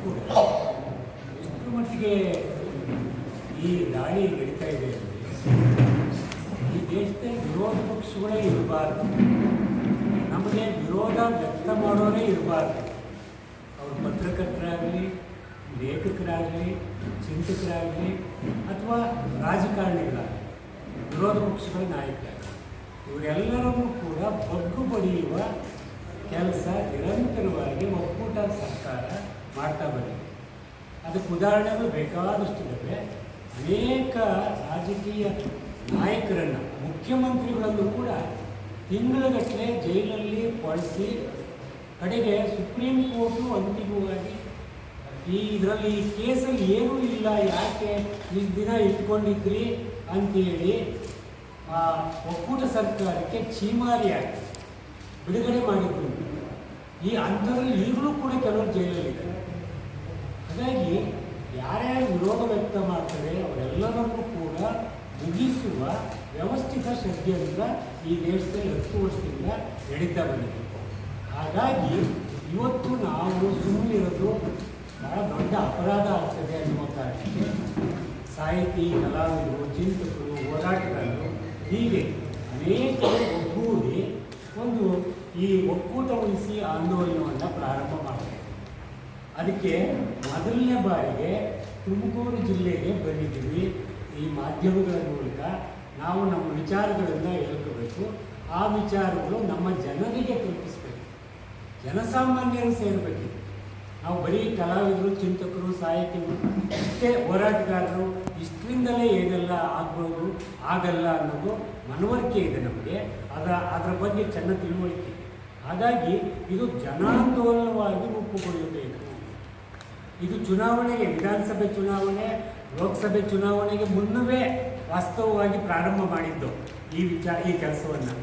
ಕೂಡ ಎಷ್ಟು ಮಟ್ಟಿಗೆ ಈ ದಾಳಿ ನಡೀತಾ ಇದೆ ಅಂದರೆ ಈ ದೇಶದಲ್ಲಿ ವಿರೋಧ ಪಕ್ಷಗಳೇ ಇರಬಾರ್ದು, ನಮಗೆ ವಿರೋಧ ವ್ಯಕ್ತ ಮಾಡೋರೇ ಇರಬಾರ್ದು. ಅವರು ಪತ್ರಕರ್ತರಾಗಲಿ, ಲೇಖಕರಾಗಲಿ, ಚಿಂತಕರಾಗಲಿ ಅಥವಾ ರಾಜಕಾರಣಿಗಳಾಗಲಿ, ವಿರೋಧ ಪಕ್ಷಗಳ ನಾಯಕರಾಗಲಿ, ಇವರೆಲ್ಲರನ್ನೂ ಕೂಡ ಬಗ್ಗು ಬಡಿಯುವ ಕೆಲಸ ನಿರಂತರವಾಗಿ ಒಕ್ಕೂಟ ಸರ್ಕಾರ ಮಾಡ್ತಾ ಬಂದಿದೆ. ಅದಕ್ಕೆ ಉದಾಹರಣೆಗಳು ಬೇಕಾದಷ್ಟಿದ್ದಾವೆ. ಅನೇಕ ರಾಜಕೀಯ ನಾಯಕರನ್ನು, ಮುಖ್ಯಮಂತ್ರಿಗಳಲ್ಲೂ ಕೂಡ ತಿಂಗಳಗಟ್ಟಲೆ ಜೈಲಲ್ಲಿ ಕೊಳಿಸಿ ಕಡೆಗೆ ಸುಪ್ರೀಂ ಕೋರ್ಟು ಅಂತಿಮವಾಗಿ ಇದರಲ್ಲಿ ಈ ಕೇಸಲ್ಲಿ ಏನೂ ಇಲ್ಲ, ಯಾಕೆ ಇಷ್ಟು ದಿನ ಇಟ್ಕೊಂಡಿದ್ರಿ ಅಂತೇಳಿ ಒಕ್ಕೂಟ ಸರ್ಕಾರಕ್ಕೆ ಛೀಮಾರಿಯಾಗಿ ಬಿಡುಗಡೆ ಮಾಡಿದ್ರು. ಈ ಅಂಥದ್ರಲ್ಲಿ ಈಗಲೂ ಕೂಡ ಕೆಲವರು ಜೈಲಲ್ಲಿದ್ದಾರೆ. ಹಾಗಾಗಿ ಯಾರ್ಯಾರು ವಿರೋಧ ವ್ಯಕ್ತ ಮಾಡ್ತಾರೆ ಅವರೆಲ್ಲರನ್ನೂ ಕೂಡ ಮುಗಿಸುವ ವ್ಯವಸ್ಥಿತ ಷಡ್ಯಂತ್ರ ಈ ದೇಶದಲ್ಲಿ 10 ವರ್ಷದಿಂದ ನಡೀತಾ ಬಂದಿದೆ. ಹಾಗಾಗಿ ಇವತ್ತು ನಾವು ಸುಮ್ಮನಿರೋದು ಬಹಳ ದೊಡ್ಡ ಅಪರಾಧ ಆಗ್ತದೆ ಅನ್ನುವ ಕಾರಣಕ್ಕೆ ಸಾಹಿತಿ, ಕಲಾವಿದರು, ಚಿಂತಕರು, ಹೋರಾಟಗಾರರು ಹೀಗೆ ಅನೇಕರು ಒಗ್ಗೂಡಿ ಒಂದು ಈ ಒಕ್ಕೂಟ ಉಳಿಸಿ ಆಂದೋಲನವನ್ನು ಪ್ರಾರಂಭ ಮಾಡ್ತಾರೆ. ಅದಕ್ಕೆ ಮೊದಲನೇ ಬಾರಿಗೆ ತುಮಕೂರು ಜಿಲ್ಲೆಗೆ ಬಂದಿದ್ದೀವಿ. ಈ ಮಾಧ್ಯಮಗಳ ಮೂಲಕ ನಾವು ನಮ್ಮ ವಿಚಾರಗಳನ್ನು ಹೇಳ್ಕೋಬೇಕು. ಆ ವಿಚಾರಗಳು ನಮ್ಮ ಜನರಿಗೆ ತಲುಪಿಸ್ಬೇಕು, ಜನಸಾಮಾನ್ಯರು ಸೇರಬೇಕು. ನಾವು ಬರೀ ಕಲಾವಿದರು, ಚಿಂತಕರು, ಸಾಹಿತಿಗಳು ಇಷ್ಟೇ ಹೋರಾಟಗಾರರು ಇಷ್ಟರಿಂದಲೇ ಏನೆಲ್ಲ ಆಗ್ಬೋದು ಆಗಲ್ಲ ಅನ್ನೋದು ಮನವರಿಕೆ ಇದೆ ನಮಗೆ. ಅದರ ಬಗ್ಗೆ ಚೆನ್ನಾಗಿ ತಿಳುವಳಿಕೆ. ಹಾಗಾಗಿ ಇದು ಜನಾಂದೋಲನವಾಗಿ ರೂಪುಗೊಳ್ಳಬೇಕು. ಇದು ಚುನಾವಣೆಗೆ, ವಿಧಾನಸಭೆ ಚುನಾವಣೆ, ಲೋಕಸಭೆ ಚುನಾವಣೆಗೆ ಮುನ್ನವೇ ವಾಸ್ತವವಾಗಿ ಪ್ರಾರಂಭ ಮಾಡಿದ್ದು ಈ ಕೆಲಸವನ್ನು.